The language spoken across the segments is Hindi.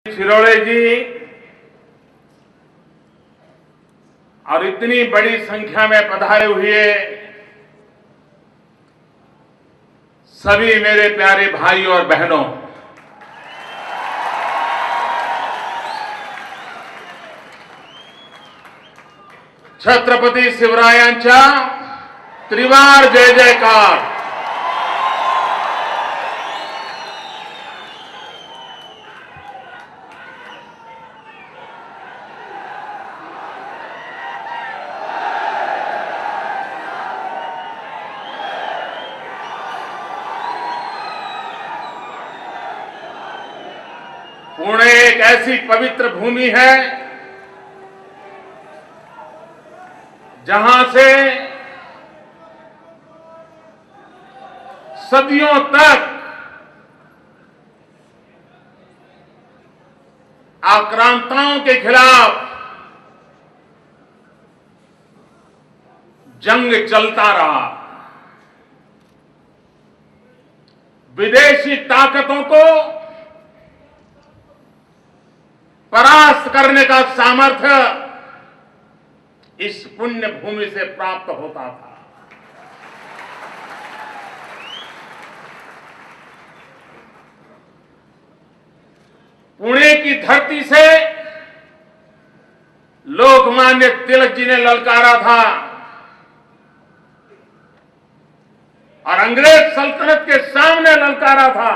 शिरोळे जी और इतनी बड़ी संख्या में पधारे हुए सभी मेरे प्यारे भाई और बहनों, छत्रपती शिवरायांच्या त्रिवार जय जयकार। पुणे एक ऐसी पवित्र भूमि है जहां से सदियों तक आक्रांताओं के खिलाफ जंग चलता रहा। विदेशी ताकतों को परास्त करने का सामर्थ्य इस पुण्य भूमि से प्राप्त होता था। पुणे की धरती से लोकमान्य तिलक जी ने ललकारा था और अंग्रेज सल्तनत के सामने ललकारा था।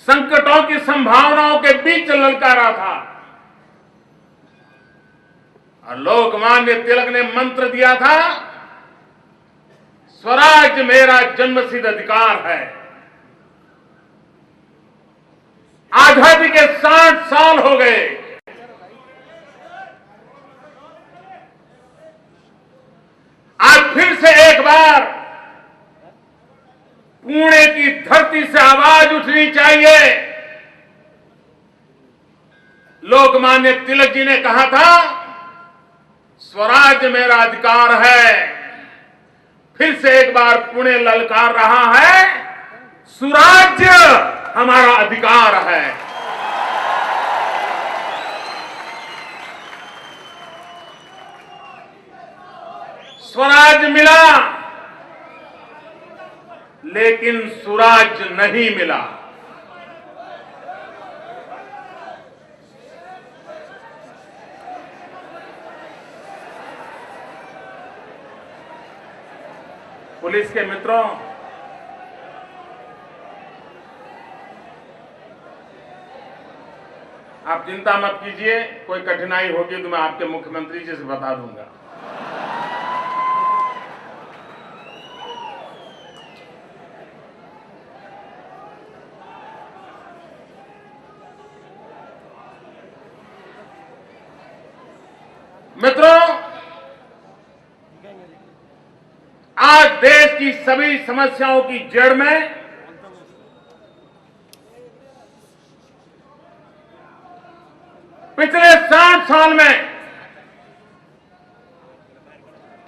संकटों की संभावनाओं के बीच ललकारा था और लोकमान्य तिलक ने मंत्र दिया था, स्वराज मेरा जन्मसिद्ध अधिकार है। आजादी के 60 साल हो गए। आज फिर से एक बार पुणे की धरती से आवाज उठनी चाहिए। लोकमान्य तिलक जी ने कहा था, स्वराज मेरा अधिकार है। फिर से एक बार पुणे ललकार रहा है, सुराज्य हमारा अधिकार है। स्वराज मिला लेकिन सुराज नहीं मिला। पुलिस के मित्रों, आप चिंता मत कीजिए, कोई कठिनाई होगी तो मैं आपके मुख्यमंत्री जी से बता दूंगा। मित्रों, आज देश की सभी समस्याओं की जड़ में पिछले 60 साल में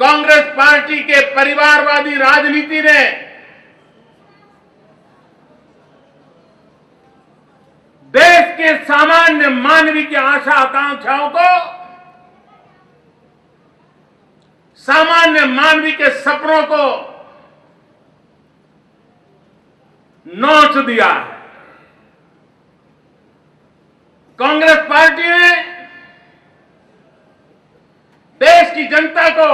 कांग्रेस पार्टी के परिवारवादी राजनीति ने देश के सामान्य मानवीय की आशा आकांक्षाओं को, सामान्य मानवीय के सपनों को नोच दिया है। कांग्रेस पार्टी ने देश की जनता को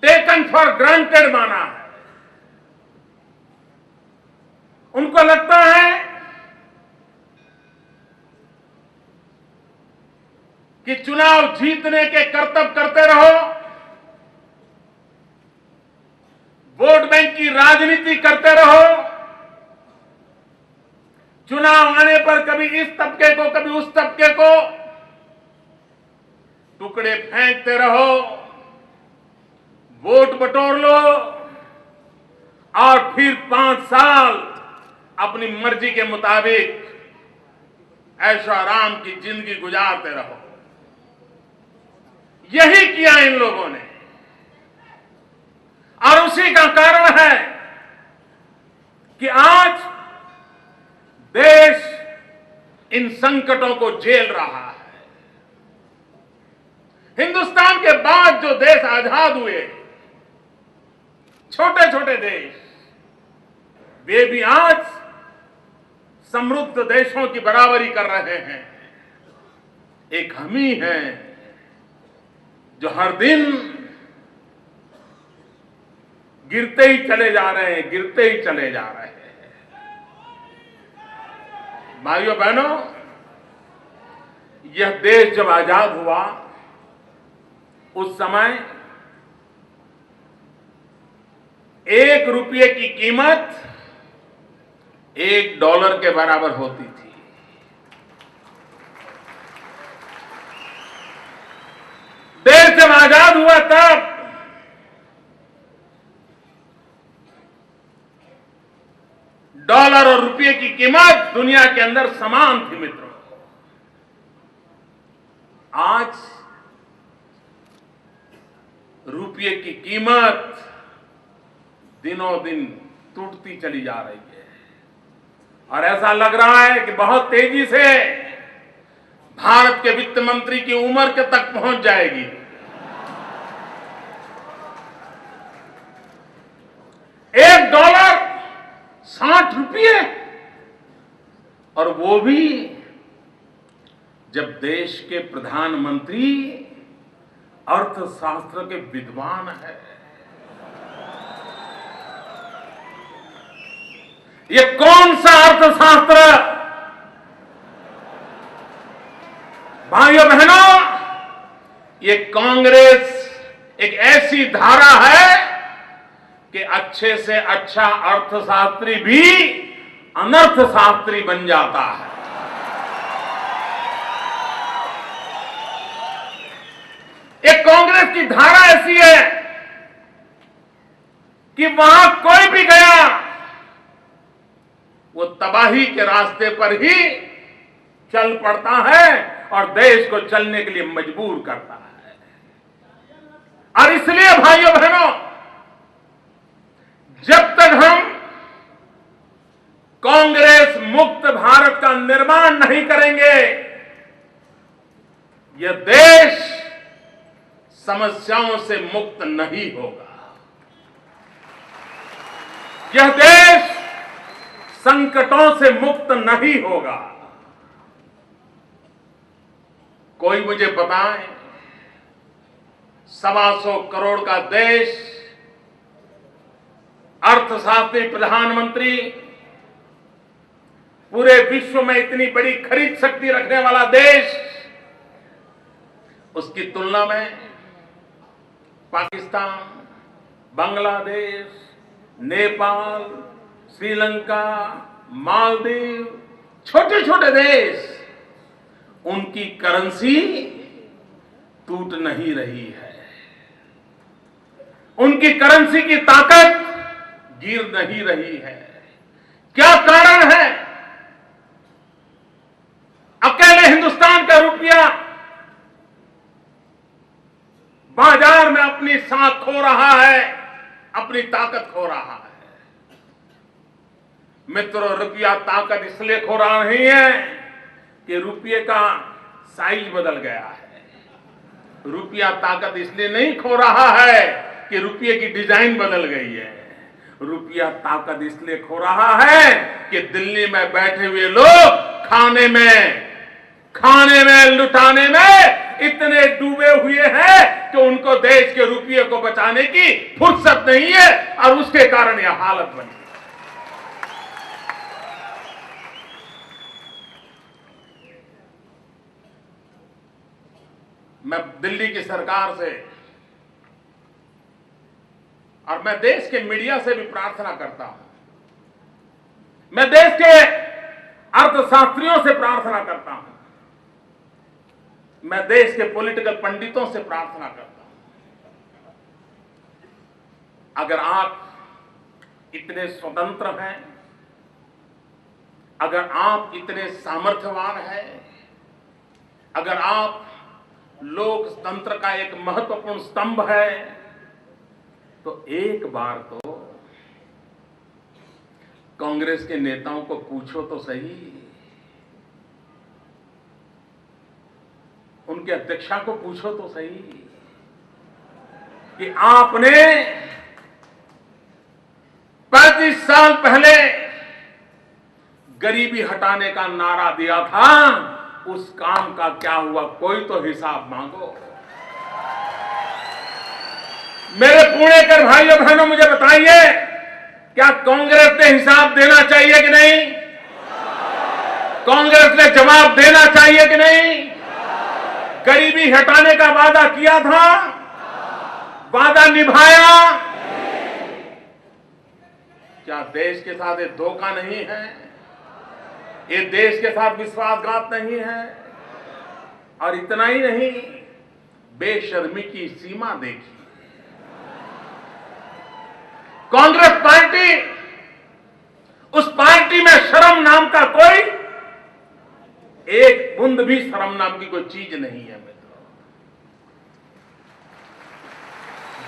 टेकन फॉर ग्रांटेड माना है। उनको लगता है कि चुनाव जीतने के करतब करते रहो, वोट बैंक की राजनीति करते रहो, चुनाव आने पर कभी इस तबके को कभी उस तबके को टुकड़े फेंकते रहो, वोट बटोर लो और फिर 5 साल अपनी मर्जी के मुताबिक ऐशो आराम की जिंदगी गुजारते रहो। यही किया इन लोगों ने और उसी का कारण है कि आज देश इन संकटों को झेल रहा है। हिंदुस्तान के बाद जो देश आजाद हुए, छोटे छोटे देश, वे भी आज समृद्ध देशों की बराबरी कर रहे हैं। एक हम ही हैं जो हर दिन गिरते ही चले जा रहे हैं, गिरते ही चले जा रहे हैं। भाइयों बहनों, यह देश जब आजाद हुआ उस समय 1 रुपये की कीमत $1 के बराबर होती थी। देश जब आजाद हुआ तब डॉलर और रुपये की कीमत दुनिया के अंदर समान थी। मित्रों, आज रुपये की कीमत दिनों दिन टूटती चली जा रही है और ऐसा लग रहा है कि बहुत तेजी से भारत के वित्त मंत्री की उम्र के तक पहुंच जाएगी। $1 ₹60 और वो भी जब देश के प्रधानमंत्री अर्थशास्त्र के विद्वान है। ये कौन सा अर्थशास्त्र? भाइयों बहनों, ये कांग्रेस एक ऐसी धारा है कि अच्छे से अच्छा अर्थशास्त्री भी अनर्थशास्त्री बन जाता है। एक कांग्रेस की धारा ऐसी है कि वहां कोई भी गया वो तबाही के रास्ते पर ही चल पड़ता है और देश को चलने के लिए मजबूर करता है। और इसलिए भाइयों बहनों, जब तक हम कांग्रेस मुक्त भारत का निर्माण नहीं करेंगे, यह देश समस्याओं से मुक्त नहीं होगा। यह देश संकटों से मुक्त नहीं होगा। कोई मुझे बताए, 125 करोड़ का देश, अर्थशास्त्री, प्रधानमंत्री, पूरे विश्व में इतनी बड़ी खरीद शक्ति रखने वाला देश, उसकी तुलना में पाकिस्तान, बांग्लादेश, नेपाल, श्रीलंका, मालदीव, छोटे छोटे देश, उनकी करेंसी टूट नहीं रही है। उनकी करेंसी की ताकत गिर नहीं रही है। क्या कारण है? अकेले हिंदुस्तान का रुपया बाजार में अपनी साख खो रहा है, अपनी ताकत खो रहा है। मित्रों, रुपया ताकत इसलिए खो रहा नहीं है कि रुपये का साइज बदल गया है। रुपया ताकत इसलिए नहीं खो रहा है कि रुपये की डिजाइन बदल गई है। रुपया ताकत इसलिए खो रहा है कि दिल्ली में बैठे हुए लोग खाने में लुटाने में इतने डूबे हुए हैं कि उनको देश के रुपये को बचाने की फुर्सत नहीं है और उसके कारण यह हालत बनी। मैं दिल्ली की सरकार से और मैं देश के मीडिया से भी प्रार्थना करता हूं, मैं देश के अर्थशास्त्रियों से प्रार्थना करता हूं, मैं देश के पॉलिटिकल पंडितों से प्रार्थना करता हूं, अगर आप इतने स्वतंत्र हैं, अगर आप इतने सामर्थ्यवान हैं, अगर आप लोकतंत्र का एक महत्वपूर्ण स्तंभ है, तो एक बार तो कांग्रेस के नेताओं को पूछो तो सही, उनके अध्यक्षा को पूछो तो सही कि आपने 35 साल पहले गरीबी हटाने का नारा दिया था, उस काम का क्या हुआ? कोई तो हिसाब मांगो। मेरे पुणेकर भाइयों बहनों, मुझे बताइए, क्या कांग्रेस ने हिसाब देना चाहिए कि नहीं? कांग्रेस ने जवाब देना चाहिए कि नहीं? गरीबी हटाने का वादा किया था, वादा निभाया। क्या देश के साथ ये धोखा नहीं है? ये देश के साथ विश्वासघात नहीं है? और इतना ही नहीं, बेशर्मी की सीमा देखी। कांग्रेस पार्टी, उस पार्टी में शर्म नाम का कोई, एक बूंद भी शर्म नाम की कोई चीज नहीं है मित्रों।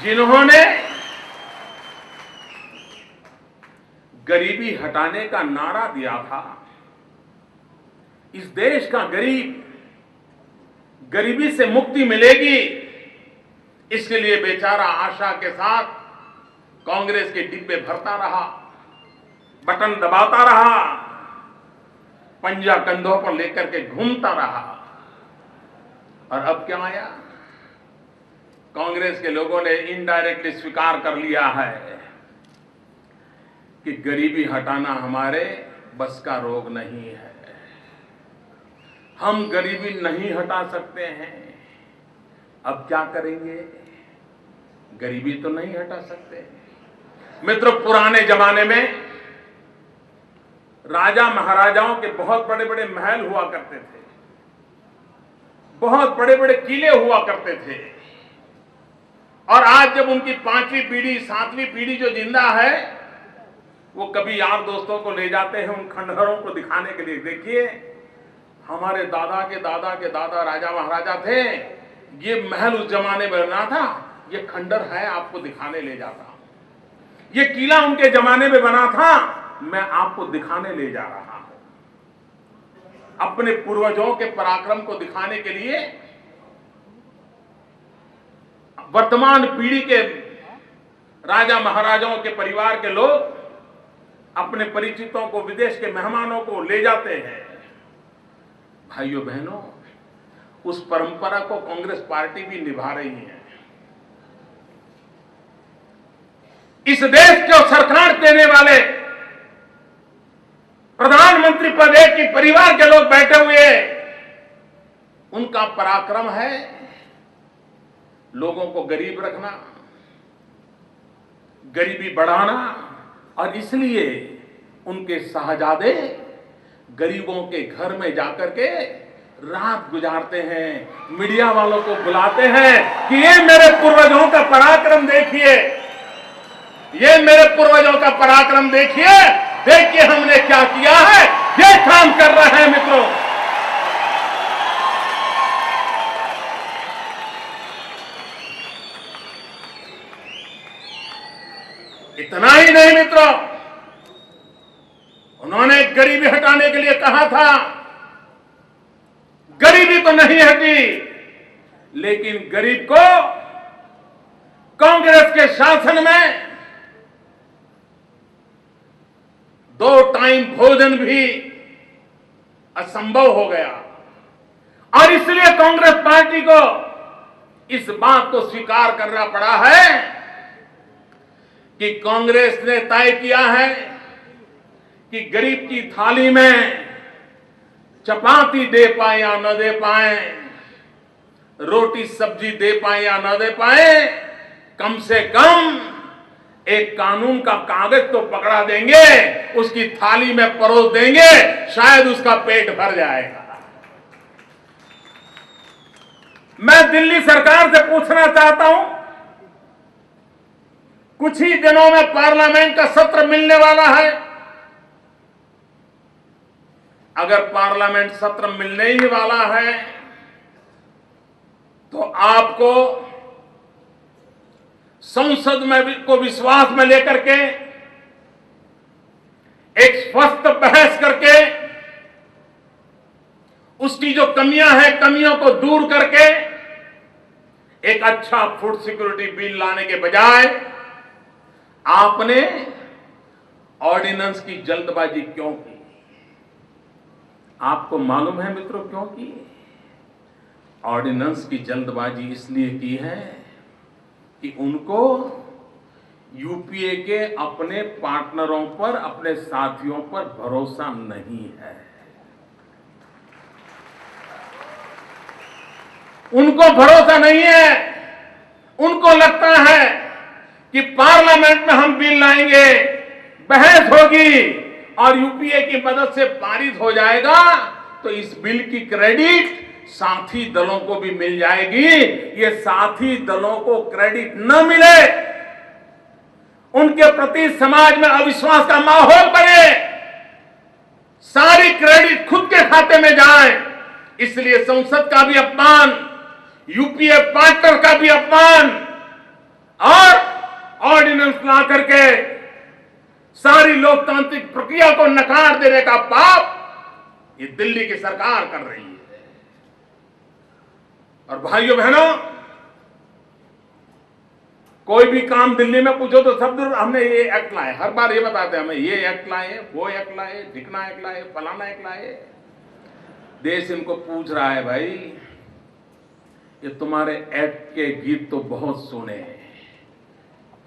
जिन्होंने गरीबी हटाने का नारा दिया था, इस देश का गरीब गरीबी से मुक्ति मिलेगी, इसके लिए बेचारा आशा के साथ कांग्रेस के डिब्बे भरता रहा, बटन दबाता रहा, पंजा कंधों पर लेकर के घूमता रहा। और अब क्या आया? कांग्रेस के लोगों ने इनडायरेक्टली स्वीकार कर लिया है कि गरीबी हटाना हमारे बस का रोग नहीं है, हम गरीबी नहीं हटा सकते हैं। अब क्या करेंगे? गरीबी तो नहीं हटा सकते। मित्रों, पुराने जमाने में राजा महाराजाओं के बहुत बड़े बड़े महल हुआ करते थे, बहुत बड़े बड़े किले हुआ करते थे। और आज जब उनकी 5वीं पीढ़ी 7वीं पीढ़ी जो जिंदा है, वो कभी यार दोस्तों को ले जाते हैं उन खंडहरों को दिखाने के लिए। देखिए, हमारे दादा के दादा के दादा राजा महाराजा थे, ये महल उस जमाने में बना था, ये खंडर है, आपको दिखाने ले जाता हूं। ये किला उनके जमाने में बना था, मैं आपको दिखाने ले जा रहा हूं। अपने पूर्वजों के पराक्रम को दिखाने के लिए वर्तमान पीढ़ी के राजा महाराजाओं के परिवार के लोग अपने परिचितों को, विदेश के मेहमानों को ले जाते हैं। भाइयों बहनों, उस परंपरा को कांग्रेस पार्टी भी निभा रही है। इस देश को सरकार देने वाले प्रधानमंत्री पद एक ही परिवार के लोग बैठे हुए, उनका पराक्रम है लोगों को गरीब रखना, गरीबी बढ़ाना। और इसलिए उनके साहजादे गरीबों के घर में जाकर के रात गुजारते हैं, मीडिया वालों को बुलाते हैं कि ये मेरे पूर्वजों का पराक्रम देखिए, ये मेरे पूर्वजों का पराक्रम देखिए, देखिए हमने क्या किया है, ये काम कर रहे हैं। मित्रों, इतना ही नहीं मित्रों, उन्होंने गरीबी हटाने के लिए कहा था। गरीबी तो नहीं हटी, लेकिन गरीब को कांग्रेस के शासन में 2 टाइम भोजन भी असंभव हो गया। और इसलिए कांग्रेस पार्टी को इस बात को स्वीकार करना पड़ा है कि कांग्रेस ने तय किया है कि गरीब की थाली में चपाती दे पाए या न दे पाए, रोटी सब्जी दे पाए या न दे पाए, कम से कम एक कानून का कागज तो पकड़ा देंगे, उसकी थाली में परोस देंगे, शायद उसका पेट भर जाएगा। मैं दिल्ली सरकार से पूछना चाहता हूं, कुछ ही दिनों में पार्लियामेंट का सत्र मिलने वाला है। अगर पार्लियामेंट सत्र मिलने ही वाला है तो आपको संसद में को विश्वास में लेकर के एक उसकी जो कमियां हैं, कमियों को दूर करके एक अच्छा फूड सिक्योरिटी बिल लाने के बजाय आपने ऑर्डिनेंस की जल्दबाजी क्यों की? आपको मालूम है मित्रों क्यों की? ऑर्डिनेंस की जल्दबाजी इसलिए की है कि उनको यूपीए के अपने पार्टनरों पर, अपने साथियों पर भरोसा नहीं है। उनको भरोसा नहीं है। उनको लगता है कि पार्लियामेंट में हम बिल लाएंगे, बहस होगी और यूपीए की मदद से पारित हो जाएगा, तो इस बिल की क्रेडिट साथी दलों को भी मिल जाएगी। ये साथी दलों को क्रेडिट न मिले, उनके प्रति समाज में अविश्वास का माहौल बने, सारी क्रेडिट खुद के खाते में जाए, इसलिए संसद का भी अपमान, यूपीए पार्टनर का भी अपमान और ऑर्डिनेंस ला करके सारी लोकतांत्रिक प्रक्रिया को नकार देने का पाप ये दिल्ली की सरकार कर रही है। और भाइयों बहनों, कोई भी काम दिल्ली में पूछो तो सब हमने ये एक्ट लाए, हर बार ये बताते हैं हमें, ये एक्ट लाए, वो एक्ट लाए, ढिकना एक्ट लाए, फलाना एक्ट लाए। देश इनको पूछ रहा है, भाई ये तुम्हारे एक्ट के गीत तो बहुत सुने हैं,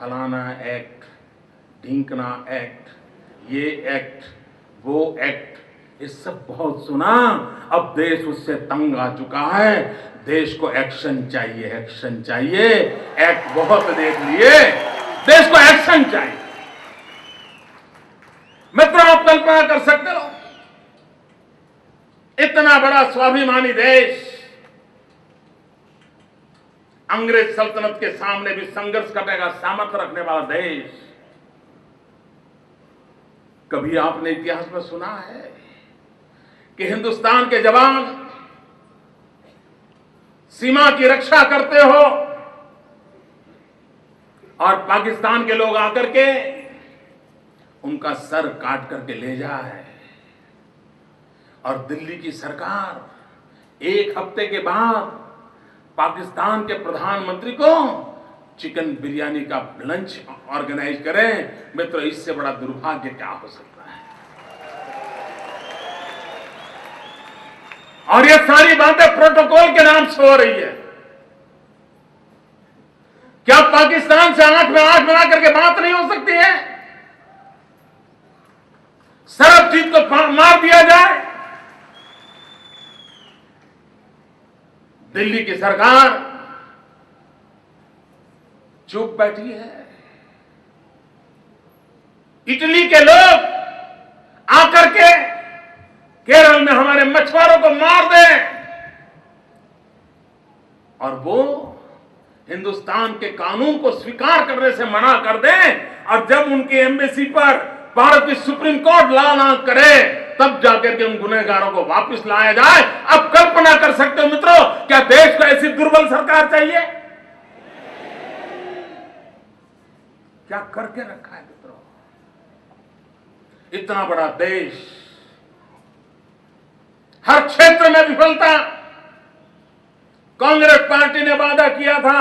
फलाना एक्ट, ढिंकना एक्ट, ये एक्ट, वो एक्ट, ये सब बहुत सुना। अब देश उससे तंग आ चुका है। देश को एक्शन चाहिए, एक्शन चाहिए। एक्ट बहुत देख लिए, देश को एक्शन चाहिए। मित्रों, आप कल्पना कर सकते हो, इतना बड़ा स्वाभिमानी देश, अंग्रेज सल्तनत के सामने भी संघर्ष करने का सामर्थ्य रखने वाला देश, कभी आपने इतिहास में सुना है कि हिंदुस्तान के जवान सीमा की रक्षा करते हो और पाकिस्तान के लोग आकर के उनका सर काट करके ले जाए, और दिल्ली की सरकार एक हफ्ते के बाद पाकिस्तान के प्रधानमंत्री को चिकन बिरयानी का लंच ऑर्गेनाइज करें? मित्रों, इससे बड़ा दुर्भाग्य क्या हो सकता है? और ये सारी बातें प्रोटोकॉल के नाम से हो रही है। क्या पाकिस्तान से आंख में आंख मिला करके बात नहीं हो सकती है? सरबजीत को मार दिया जाए? दिल्ली की सरकार चुप बैठी है। इटली के लोग आकर के केरल में हमारे मछुआरों को मार दें और वो हिंदुस्तान के कानून को स्वीकार करने से मना कर दें, और जब उनकी एम्बेसी पर भारत की सुप्रीम कोर्ट ला ना करे, तब जाकर के उन गुनहगारों को वापस लाया जाए। अब कल्पना कर सकते हो मित्रों, क्या देश को ऐसी दुर्बल सरकार चाहिए? क्या करके रखा है मित्रों? इतना बड़ा देश, हर क्षेत्र में विफलता। कांग्रेस पार्टी ने वादा किया था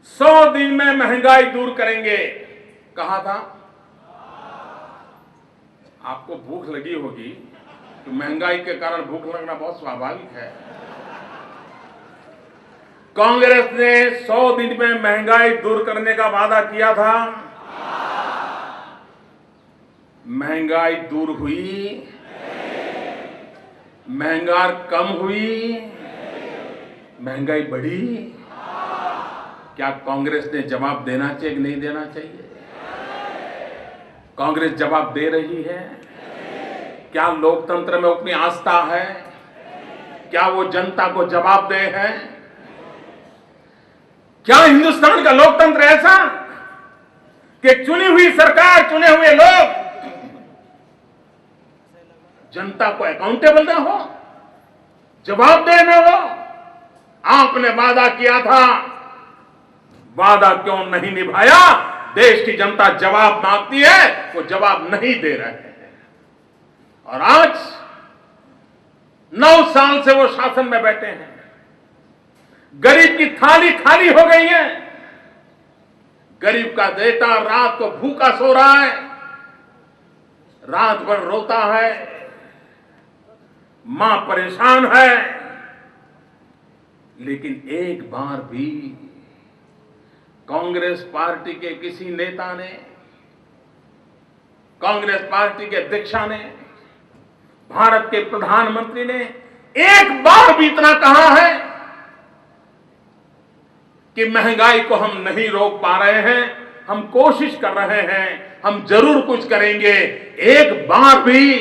100 दिन में महंगाई दूर करेंगे, कहा था। आपको भूख लगी होगी, तो महंगाई के कारण भूख लगना बहुत स्वाभाविक है। कांग्रेस ने 100 दिन में महंगाई दूर करने का वादा किया था। महंगाई दूर हुई? महंगाई कम हुई? महंगाई बढ़ी? क्या कांग्रेस ने जवाब देना चाहिए कि नहीं देना चाहिए? कांग्रेस जवाब दे रही है? क्या लोकतंत्र में अपनी आस्था है? क्या वो जनता को जवाब दे है? क्या हिंदुस्तान का लोकतंत्र ऐसा कि चुनी हुई सरकार, चुने हुए लोग जनता को अकाउंटेबल ना हो, जवाब देना हो? आपने वादा किया था, वादा क्यों नहीं निभाया? देश की जनता जवाब मांगती है, वो जवाब नहीं दे रहे हैं। और आज 9 साल से वो शासन में बैठे हैं। गरीब की थाली खाली हो गई है। गरीब का बेटा रात को भूखा सो रहा है, रात भर रोता है, मां परेशान है, लेकिन एक बार भी कांग्रेस पार्टी के किसी नेता ने, कांग्रेस पार्टी के अध्यक्षा ने, भारत के प्रधानमंत्री ने एक बार भी इतना कहा है कि महंगाई को हम नहीं रोक पा रहे हैं, हम कोशिश कर रहे हैं, हम जरूर कुछ करेंगे। एक बार भी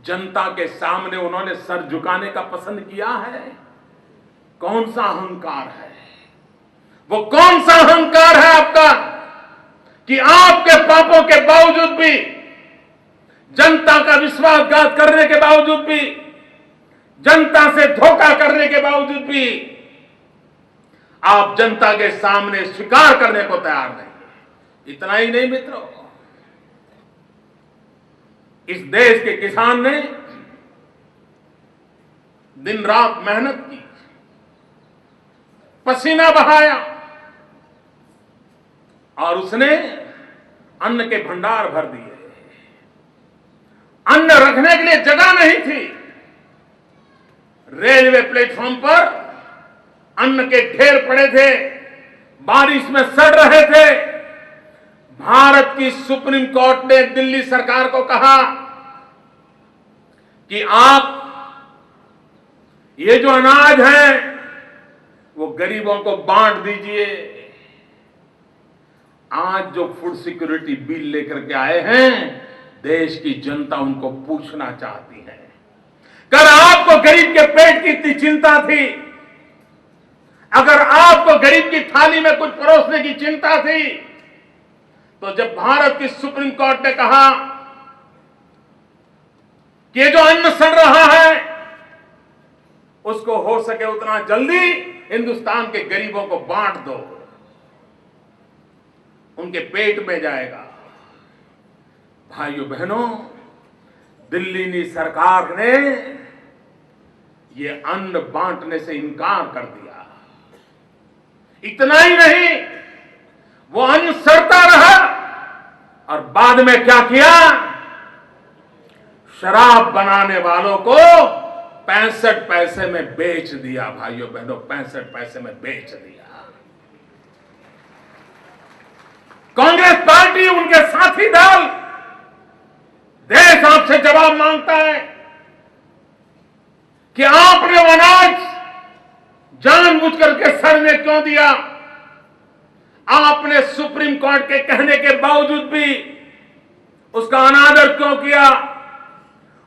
जनता के सामने उन्होंने सर झुकाने का पसंद किया है? कौन सा अहंकार है वो? कौन सा अहंकार है आपका कि आपके पापों के बावजूद भी, जनता का विश्वासघात करने के बावजूद भी, जनता से धोखा करने के बावजूद भी आप जनता के सामने स्वीकार करने को तैयार नहीं। इतना ही नहीं मित्रों, इस देश के किसान ने दिन रात मेहनत की, पसीना बहाया और उसने अन्न के भंडार भर दिए। अन्न रखने के लिए जगह नहीं थी। रेलवे प्लेटफॉर्म पर अन्न के ढेर पड़े थे, बारिश में सड़ रहे थे। भारत की सुप्रीम कोर्ट ने दिल्ली सरकार को कहा कि आप ये जो अनाज है वो गरीबों को बांट दीजिए। आज जो फूड सिक्योरिटी बिल लेकर के आए हैं, देश की जनता उनको पूछना चाहती है। अगर आपको गरीब के पेट की इतनी चिंता थी, अगर आपको गरीब की थाली में कुछ परोसने की चिंता थी, तो जब भारत की सुप्रीम कोर्ट ने कहा कि ये जो अन्न सड़ रहा है उसको हो सके उतना जल्दी हिंदुस्तान के गरीबों को बांट दो, उनके पेट में जाएगा। भाइयों बहनों, दिल्ली की सरकार ने ये अन्न बांटने से इनकार कर दिया। इतना ही नहीं, वो अन्न सड़ता रहा और बाद में क्या किया? शराब बनाने वालों को 65 पैसे में बेच दिया। भाइयों बहनों, 65 पैसे में बेच दिया। कांग्रेस पार्टी, उनके साथी दल, देश आपसे जवाब मांगता है कि आपने वो अनाज जानबूझकर के सड़ने क्यों दिया? आपने सुप्रीम कोर्ट के कहने के बावजूद भी उसका अनादर क्यों किया?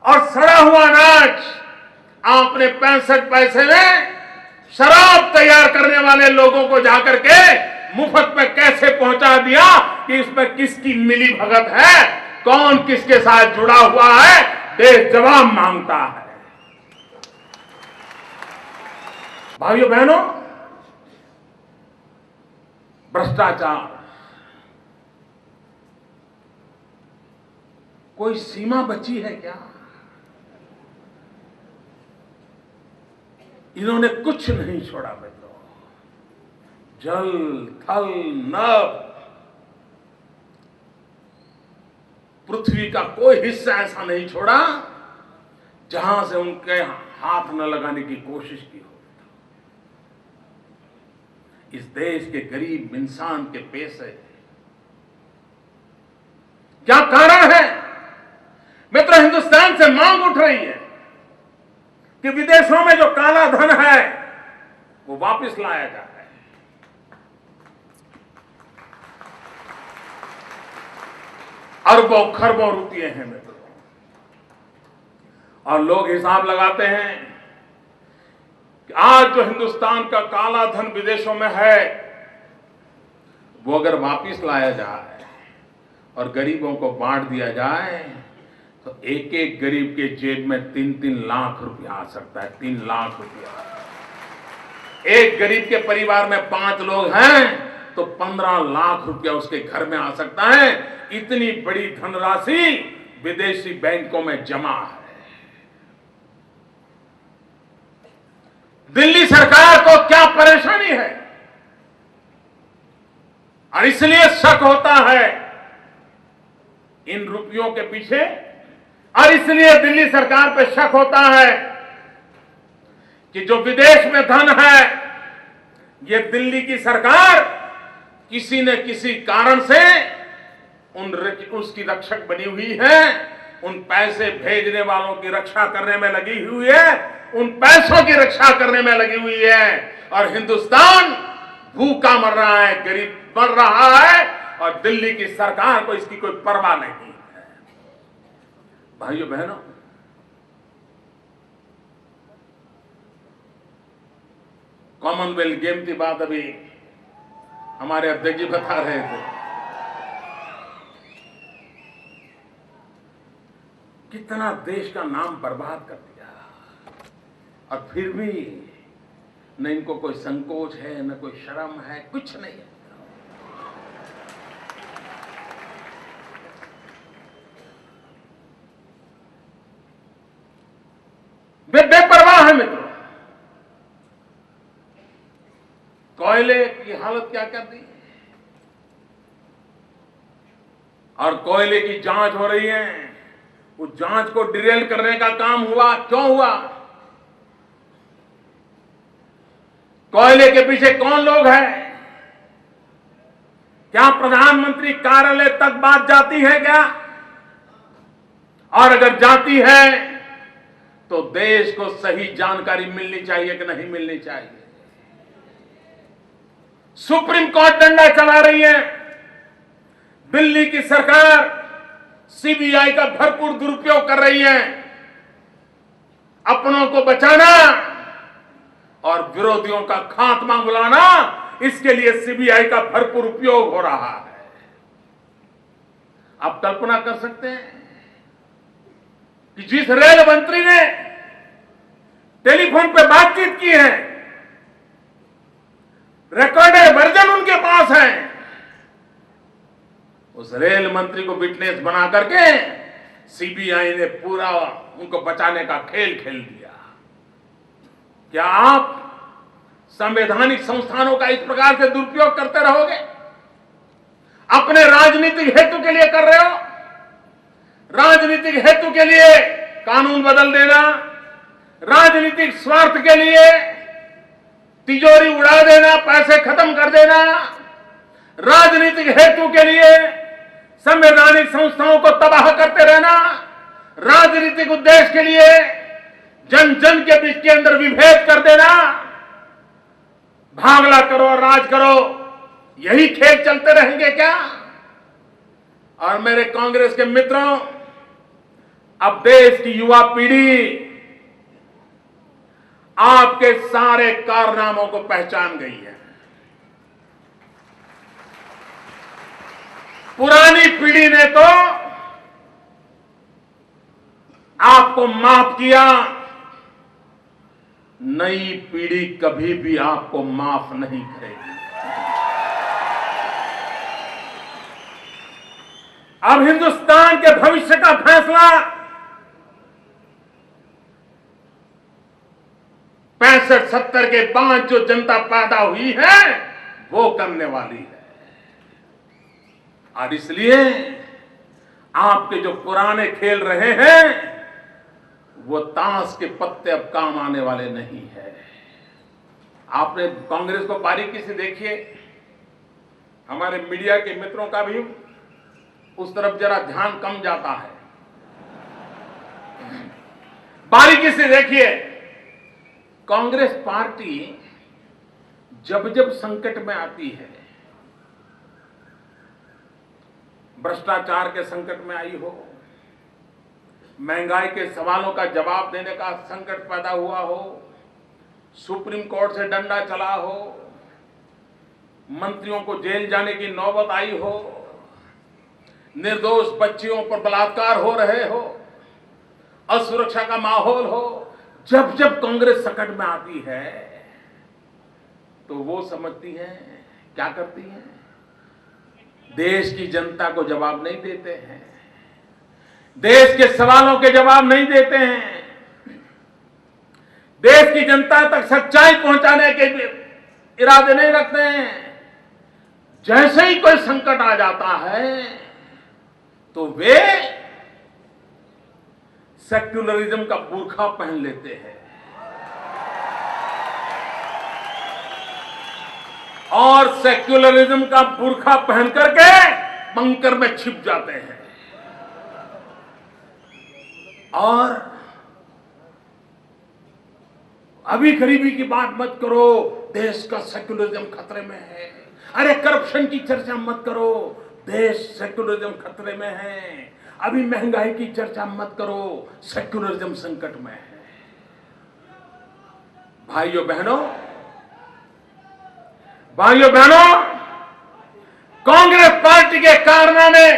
और सड़ा हुआ अनाज आपने 65 पैसे में शराब तैयार करने वाले लोगों को जाकर के मुफ्त में कैसे पहुंचा दिया कि इसमें किसकी मिली भगत है, कौन किसके साथ जुड़ा हुआ है? देश जवाब मांगता है। भाइयों बहनों, भ्रष्टाचार कोई सीमा बची है क्या? इन्होंने कुछ नहीं छोड़ा मित्रों। जल, थल, नभ, पृथ्वी का कोई हिस्सा ऐसा नहीं छोड़ा जहां से उनके हाथ न लगाने की कोशिश की हो। इस देश के गरीब इंसान के पैसे क्या कारण है? मित्रों, हिंदुस्तान से मांग उठ रही है कि विदेशों में जो काला धन है वो वापस लाया जाए। अरबों खरबों रुपये हैं मित्रों, और लोग हिसाब लगाते हैं कि आज जो हिंदुस्तान का काला धन विदेशों में है वो अगर वापस लाया जाए और गरीबों को बांट दिया जाए तो एक एक गरीब के जेब में 3-3 लाख रुपया आ सकता है। 3 लाख रुपया। एक गरीब के परिवार में 5 लोग हैं तो 15 लाख रुपया उसके घर में आ सकता है। इतनी बड़ी धनराशि विदेशी बैंकों में जमा है। दिल्ली सरकार को क्या परेशानी है, और इसलिए शक होता है इन रुपयों के पीछे, और इसलिए दिल्ली सरकार पे शक होता है कि जो विदेश में धन है, ये दिल्ली की सरकार किसी न किसी कारण से उसकी रक्षक बनी हुई है, उन पैसे भेजने वालों की रक्षा करने में लगी हुई है, उन पैसों की रक्षा करने में लगी हुई है, और हिंदुस्तान भूखा मर रहा है, गरीब मर रहा है, और दिल्ली की सरकार को इसकी कोई परवाह नहीं है। भाइयों बहनों, कॉमनवेल्थ गेम की बात अभी हमारे अध्यक्ष जी बता रहे थे। कितना देश का नाम बर्बाद कर दिया, और फिर भी न इनको कोई संकोच है, न कोई शर्म है, कुछ नहीं है। वे बेपरवाह है मित्रों। कोयले की हालत क्या कर दी, और कोयले की जांच हो रही है, उस जांच को डिरेल करने का काम हुआ। क्यों हुआ? कोयले के पीछे कौन लोग हैं? क्या प्रधानमंत्री कार्यालय तक बात जाती है क्या? और अगर जाती है तो देश को सही जानकारी मिलनी चाहिए कि नहीं मिलनी चाहिए? सुप्रीम कोर्ट डंडा चला रही है, दिल्ली की सरकार सीबीआई का भरपूर दुरुपयोग कर रही है। अपनों को बचाना और विरोधियों का खात्मा बुलाना, इसके लिए सीबीआई का भरपूर उपयोग हो रहा है। आप कल्पना कर सकते हैं कि जिस रेल मंत्री ने टेलीफोन पे बातचीत की है, रिकॉर्डेड वर्जन उनके पास है, उस रेल मंत्री को विटनेस बना करके सीबीआई ने पूरा उनको बचाने का खेल खेल दिया। क्या आप संवैधानिक संस्थानों का इस प्रकार से दुरुपयोग करते रहोगे? अपने राजनीतिक हेतु के लिए कर रहे हो, राजनीतिक हेतु के लिए कानून बदल देना, राजनीतिक स्वार्थ के लिए तिजोरी उड़ा देना, पैसे खत्म कर देना, राजनीतिक हेतु के लिए संवैधानिक संस्थाओं को तबाह करते रहना, राजनीतिक उद्देश्य के लिए जन जन के बीच के अंदर विभेद कर देना, भागला करो, राज करो, यही खेल चलते रहेंगे क्या? और मेरे कांग्रेस के मित्रों, अब देश की युवा पीढ़ी आपके सारे कारनामों को पहचान गई है। पुरानी पीढ़ी ने तो आपको माफ किया, नई पीढ़ी कभी भी आपको माफ नहीं करेगी। अब हिंदुस्तान के भविष्य का फैसला 65-70 के बाद जो जनता पैदा हुई है वो करने वाली है। और इसलिए आपके जो पुराने खेल रहे हैं वो ताश के पत्ते अब काम आने वाले नहीं है। आपने कांग्रेस को बारीकी से देखिए, हमारे मीडिया के मित्रों का भी उस तरफ जरा ध्यान कम जाता है। बारीकी से देखिए, कांग्रेस पार्टी जब जब संकट में आती है, भ्रष्टाचार के संकट में आई हो, महंगाई के सवालों का जवाब देने का संकट पैदा हुआ हो, सुप्रीम कोर्ट से डंडा चला हो, मंत्रियों को जेल जाने की नौबत आई हो, निर्दोष बच्चियों पर बलात्कार हो रहे हो, असुरक्षा का माहौल हो, जब जब कांग्रेस संकट में आती है तो वो समझती है, क्या करती है, देश की जनता को जवाब नहीं देते हैं, देश के सवालों के जवाब नहीं देते हैं, देश की जनता तक सच्चाई पहुंचाने के इरादे नहीं रखते हैं। जैसे ही कोई संकट आ जाता है तो वे सेक्युलरिज्म का बुर्खा पहन लेते हैं और सेक्युलरिज्म का बुर्खा पहन करके बंकर में छिप जाते हैं और अभी गरीबी की बात मत करो, देश का सेक्युलरिज्म खतरे में है। अरे करप्शन की चर्चा मत करो, देश सेक्युलरिज्म खतरे में है। अभी महंगाई की चर्चा मत करो, सेक्युलरिज्म संकट में है। भाइयों बहनों, कांग्रेस पार्टी के कारनामे,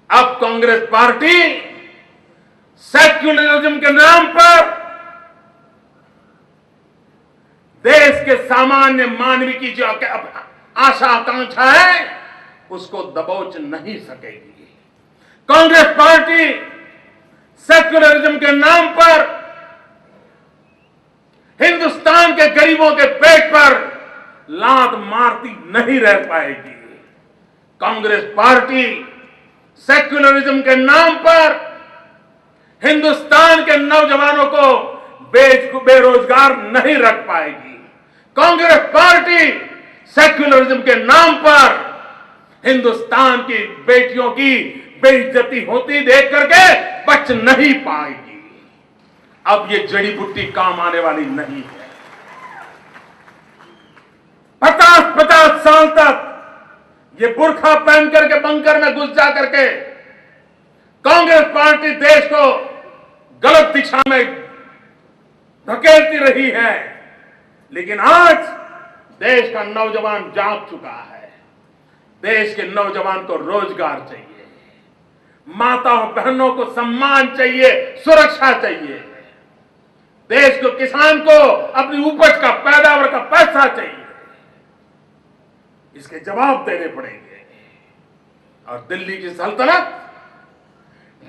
अब कांग्रेस पार्टी सेक्युलरिज्म के नाम पर देश के सामान्य मानवी की जो आशा आकांक्षा है उसको दबोच नहीं सकेगी। कांग्रेस पार्टी सेक्युलरिज्म के नाम पर हिंदुस्तान के गरीबों के पेट पर लात मारती नहीं रह पाएगी। कांग्रेस पार्टी सेक्युलरिज्म के नाम पर हिंदुस्तान के नौजवानों को बेरोजगार नहीं रख पाएगी। कांग्रेस पार्टी सेक्युलरिज्म के नाम पर हिंदुस्तान की बेटियों की बेइज्जती होती देख करके बच नहीं पाएगी। अब ये जड़ी बूटी काम आने वाली नहीं है। 50-50 साल तक ये बुर्खा पहन करके बंकर में घुस जा करके कांग्रेस पार्टी देश को गलत दिशा में धकेलती रही है, लेकिन आज देश का नौजवान जाग चुका है। देश के नौजवान को रोजगार चाहिए, माताओं बहनों को सम्मान चाहिए, सुरक्षा चाहिए। देश को किसान को अपनी उपज का पैदावार का पैसा चाहिए। इसके जवाब देने पड़ेंगे। और दिल्ली की सल्तनत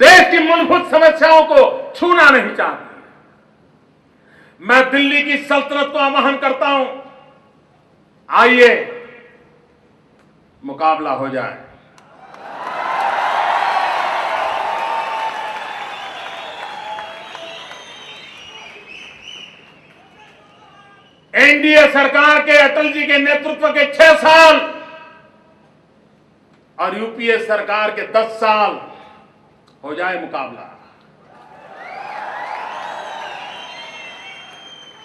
देश की मूलभूत समस्याओं को छूना नहीं चाहती। मैं दिल्ली की सल्तनत को आह्वान करता हूं, आइए मुकाबला हो जाए। एनडीए सरकार के अटल जी के नेतृत्व के 6 साल और यूपीए सरकार के 10 साल हो जाए मुकाबला।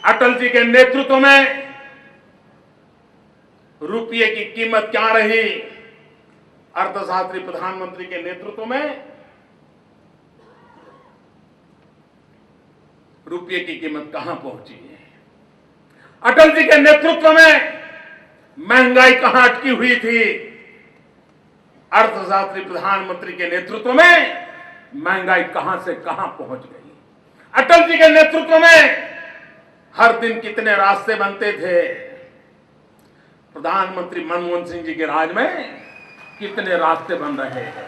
अटल जी के नेतृत्व में रुपये की कीमत क्या रही, अर्थशास्त्री प्रधानमंत्री के नेतृत्व में रुपये की कीमत कहां पहुंची है। अटल जी के नेतृत्व में महंगाई कहां अटकी हुई थी, अर्थशास्त्री प्रधानमंत्री के नेतृत्व में महंगाई कहां से कहां पहुंच गई। अटल जी के नेतृत्व में हर दिन कितने रास्ते बनते थे, प्रधानमंत्री मनमोहन सिंह जी के राज में कितने रास्ते बन रहे हैं।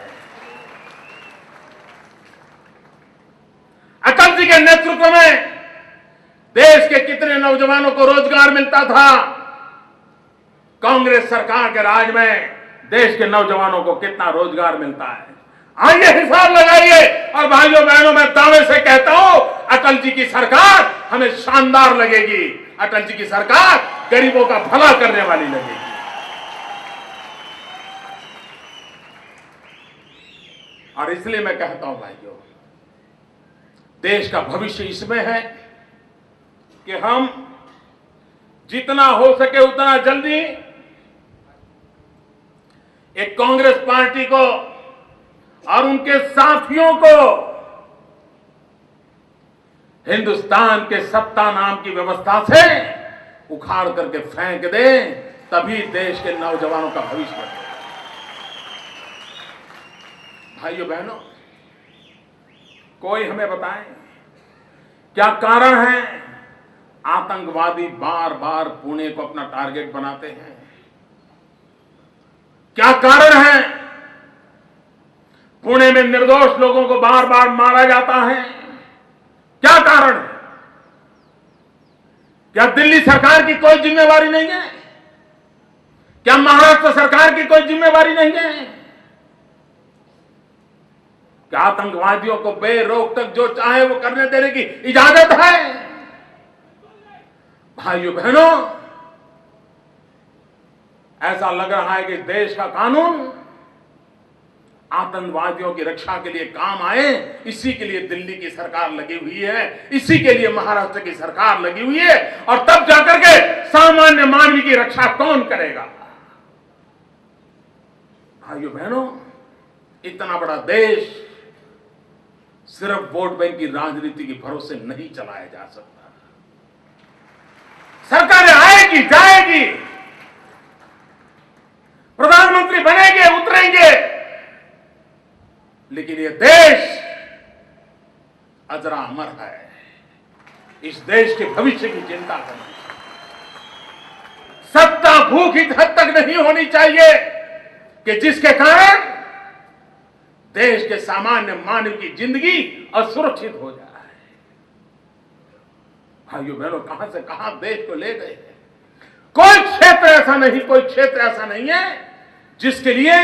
अटल जी के नेतृत्व में देश के कितने नौजवानों को रोजगार मिलता था। कांग्रेस सरकार के राज में देश के नौजवानों को कितना रोजगार मिलता है, आइए हिसाब लगाइए। और भाइयों बहनों, मैं दावे से कहता हूं अटल जी की सरकार हमें शानदार लगेगी। अटल जी की सरकार गरीबों का भला करने वाली लगेगी। और इसलिए मैं कहता हूं भाइयों, देश का भविष्य इसमें है कि हम जितना हो सके उतना जल्दी एक कांग्रेस पार्टी को और उनके साथियों को हिंदुस्तान के सत्ता नाम की व्यवस्था से उखाड़ करके फेंक दें, तभी देश के नौजवानों का भविष्य बनेगा। भाइयों बहनों, कोई हमें बताए क्या कारण है आतंकवादी बार बार पुणे को अपना टारगेट बनाते हैं? क्या कारण है पुणे में निर्दोष लोगों को बार बार मारा जाता है? क्या कारण है? क्या दिल्ली सरकार की कोई जिम्मेवारी नहीं है? क्या महाराष्ट्र सरकार की कोई जिम्मेवारी नहीं है? क्या आतंकवादियों को बेरोक तक जो चाहे वो करने देने की इजाजत है? भाइयों बहनों, ऐसा लग रहा है कि देश का कानून आतंकवादियों की रक्षा के लिए काम आए, इसी के लिए दिल्ली की सरकार लगी हुई है, इसी के लिए महाराष्ट्र की सरकार लगी हुई है। और तब जाकर के सामान्य मानवी की रक्षा कौन करेगा? भाइयों बहनों, इतना बड़ा देश सिर्फ वोट बैंक की राजनीति के भरोसे नहीं चलाया जा सकता। सरकारें आएगी जाएगी, प्रधानमंत्री बनेंगे उतरेंगे, लेकिन ये देश अजरा अमर है। इस देश के भविष्य की चिंता करनी, सत्ता भूख इस हद तक नहीं होनी चाहिए कि जिसके कारण देश के सामान्य मानव की जिंदगी असुरक्षित हो जाए। भाइयों बहनों, कहां से कहां देश को ले गए हैं। कोई क्षेत्र ऐसा नहीं, कोई क्षेत्र ऐसा नहीं है जिसके लिए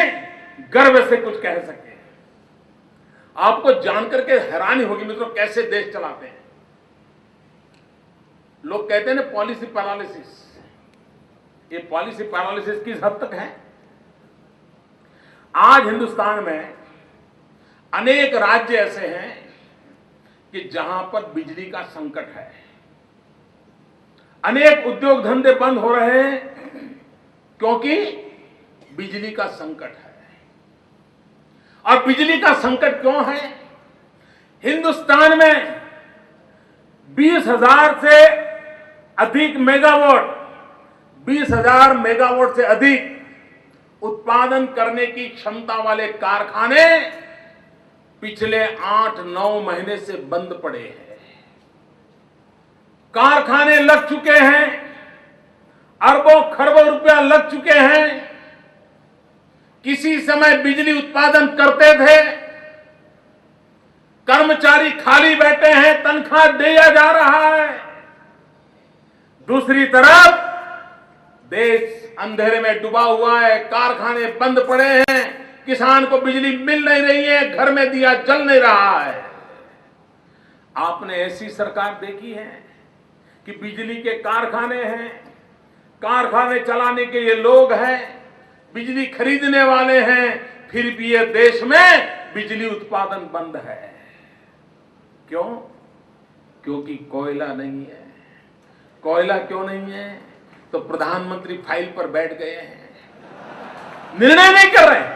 गर्व से कुछ कह सके। आपको जानकर के हैरानी होगी मित्रों, कैसे देश चलाते हैं। लोग कहते हैं ना पॉलिसी पैरालिसिस, ये पॉलिसी पैरालिसिस किस हद तक है? आज हिंदुस्तान में अनेक राज्य ऐसे हैं कि जहां पर बिजली का संकट है, अनेक उद्योग धंधे बंद हो रहे हैं क्योंकि बिजली का संकट है। और बिजली का संकट क्यों है? हिंदुस्तान में 20,000 से अधिक मेगावाट, 20,000 मेगावाट से अधिक उत्पादन करने की क्षमता वाले कारखाने पिछले 8-9 महीने से बंद पड़े हैं। कारखाने लग चुके हैं, अरबों खरबों रुपया लग चुके हैं। किसी समय बिजली उत्पादन करते थे, कर्मचारी खाली बैठे हैं, तनख्वाह दिया जा रहा है। दूसरी तरफ देश अंधेरे में डूबा हुआ है, कारखाने बंद पड़े हैं, किसान को बिजली मिल नहीं रही है, घर में दिया जल नहीं रहा है। आपने ऐसी सरकार देखी है कि बिजली के कारखाने हैं, कारखाने चलाने के ये लोग हैं, बिजली खरीदने वाले हैं, फिर भी ये देश में बिजली उत्पादन बंद है। क्यों? क्योंकि कोयला नहीं है। कोयला क्यों नहीं है? तो प्रधानमंत्री फाइल पर बैठ गए हैं, निर्णय नहीं कर रहे।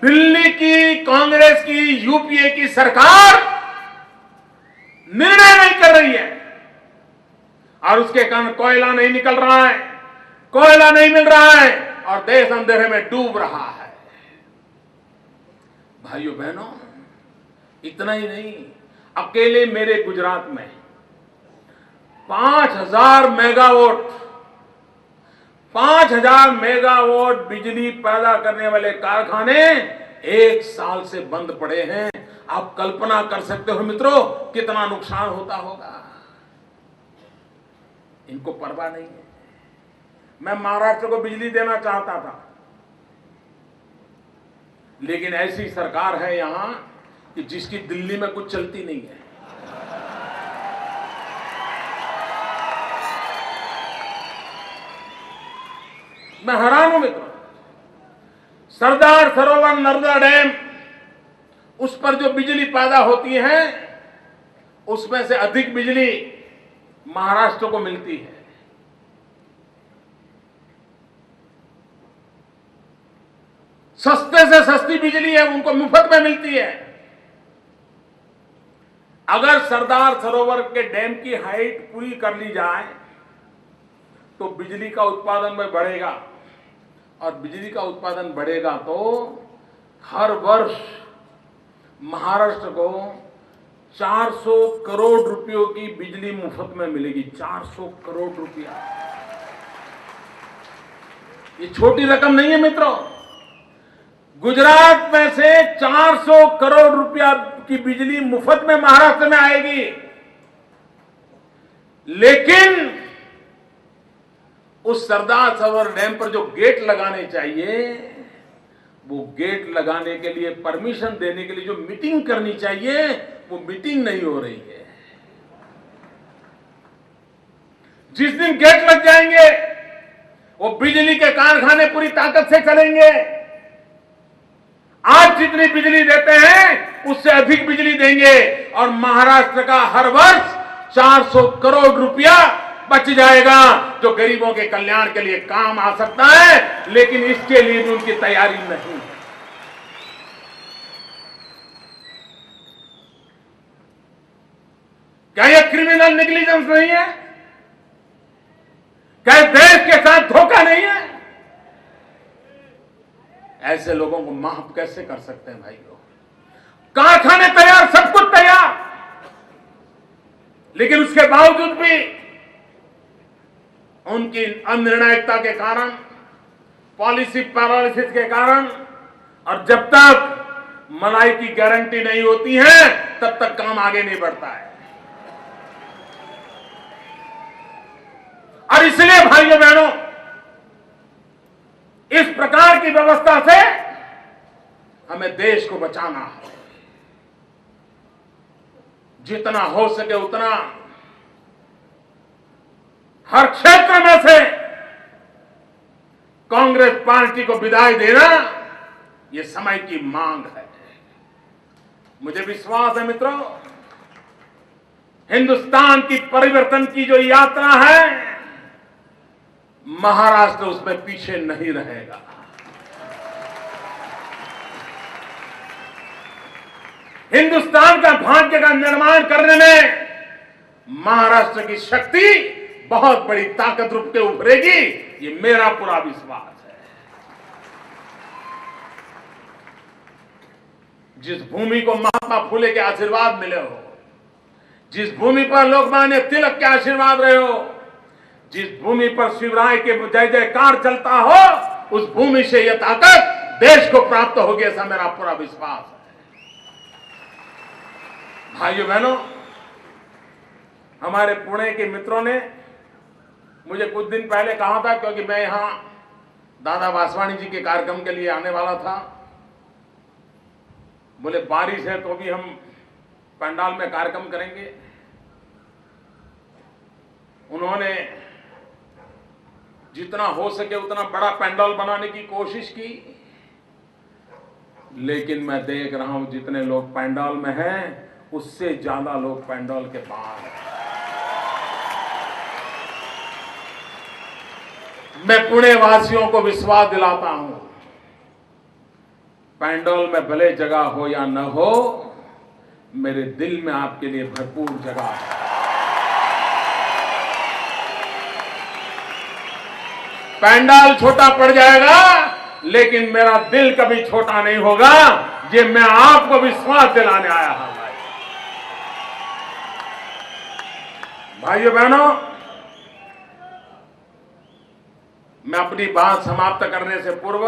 दिल्ली की कांग्रेस की, यूपीए की सरकार निर्णय नहीं कर रही है और उसके कारण कोयला नहीं निकल रहा है, कोयला नहीं मिल रहा है और देश अंधेरे में डूब रहा है। भाइयों बहनों, इतना ही नहीं, अकेले मेरे गुजरात में 5,000 मेगावाट बिजली पैदा करने वाले कारखाने 1 साल से बंद पड़े हैं। आप कल्पना कर सकते हो मित्रों, कितना नुकसान होता होगा। इनको परवाह नहीं है। मैं महाराष्ट्र को बिजली देना चाहता था, लेकिन ऐसी सरकार है यहां कि जिसकी दिल्ली में कुछ चलती नहीं है। मैं हैरान हूं मित्रों। सरदार सरोवर नर्मदा डैम, उस पर जो बिजली पैदा होती है उसमें से अधिक बिजली महाराष्ट्र को मिलती है। सस्ते से सस्ती बिजली है, उनको मुफ्त में मिलती है। अगर सरदार सरोवर के डैम की हाइट पूरी कर ली जाए तो बिजली का उत्पादन में बढ़ेगा, और बिजली का उत्पादन बढ़ेगा तो हर वर्ष महाराष्ट्र को 400 करोड़ रुपयों की बिजली मुफ्त में मिलेगी। 400 करोड़ रुपया, ये छोटी रकम नहीं है मित्रों। गुजरात में से 400 करोड़ रुपया की बिजली मुफ्त में महाराष्ट्र में आएगी, लेकिन उस सरदार सरोवर डैम पर जो गेट लगाने चाहिए, वो गेट लगाने के लिए परमिशन देने के लिए जो मीटिंग करनी चाहिए, वो मीटिंग नहीं हो रही है। जिस दिन गेट लग जाएंगे, वो बिजली के कारखाने पूरी ताकत से चलेंगे। आज जितनी बिजली देते हैं उससे अधिक बिजली देंगे और महाराष्ट्र का हर वर्ष 400 करोड़ रुपया बच जाएगा, जो गरीबों के कल्याण के लिए काम आ सकता है, लेकिन इसके लिए भी उनकी तैयारी नहीं है। क्या यह क्रिमिनल नेग्लिजेंस नहीं है? क्या देश के साथ धोखा नहीं है? ऐसे लोगों को माफ कैसे कर सकते हैं भाइयों? कारखाने तैयार, सब कुछ तैयार, लेकिन उसके बावजूद भी उनकी अनिर्णायकता के कारण, पॉलिसी पैरालिसिस के कारण, और जब तक मलाई की गारंटी नहीं होती है तब तक काम आगे नहीं बढ़ता है। और इसलिए भाइयों बहनों, इस प्रकार की व्यवस्था से हमें देश को बचाना है। जितना हो सके उतना हर क्षेत्र में से कांग्रेस पार्टी को विदाई देना, यह समय की मांग है। मुझे विश्वास है मित्रों, हिंदुस्तान की परिवर्तन की जो यात्रा है, महाराष्ट्र उसमें पीछे नहीं रहेगा। हिंदुस्तान का भाग्य का निर्माण करने में महाराष्ट्र की शक्ति बहुत बड़ी ताकत रूप के उभरेगी, ये मेरा पूरा विश्वास है। जिस भूमि को महात्मा फुले के आशीर्वाद मिले हो, जिस भूमि पर लोकमान्य तिलक के आशीर्वाद रहे हो, जिस भूमि पर शिवराय के जय जयकार चलता हो, उस भूमि से यह ताकत देश को प्राप्त होगी, ऐसा मेरा पूरा विश्वास है। भाइयों बहनों, हमारे पुणे के मित्रों ने मुझे कुछ दिन पहले कहा था, क्योंकि मैं यहां दादा वासवानी जी के कार्यक्रम के लिए आने वाला था। बोले बारिश है तो भी हम पंडाल में कार्यक्रम करेंगे। उन्होंने जितना हो सके उतना बड़ा पंडाल बनाने की कोशिश की, लेकिन मैं देख रहा हूं जितने लोग पंडाल में हैं, उससे ज्यादा लोग पंडाल के बाहर हैं। मैं पुणे वासियों को विश्वास दिलाता हूं, पंडाल में भले जगह हो या न हो, मेरे दिल में आपके लिए भरपूर जगह है। पंडाल छोटा पड़ जाएगा, लेकिन मेरा दिल कभी छोटा नहीं होगा। ये मैं आपको विश्वास दिलाने आया हूं। भाइयों बहनों, मैं अपनी बात समाप्त करने से पूर्व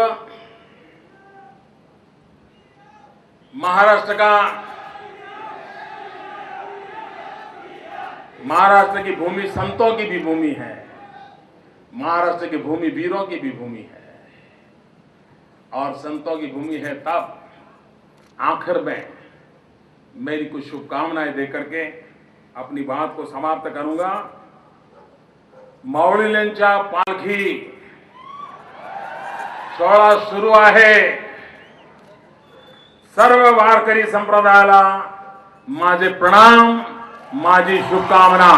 महाराष्ट्र की भूमि संतों की भी भूमि है, महाराष्ट्र की भूमि वीरों की भी भूमि है, और संतों की भूमि है। तब आखिर में मेरी कुछ शुभकामनाएं देकर के अपनी बात को समाप्त करूंगा। माऊलींच्या पालखी सोहळा सुरू आहे। सर्व वारकरी संप्रदायाला माझे प्रणाम, माझी शुभकामना।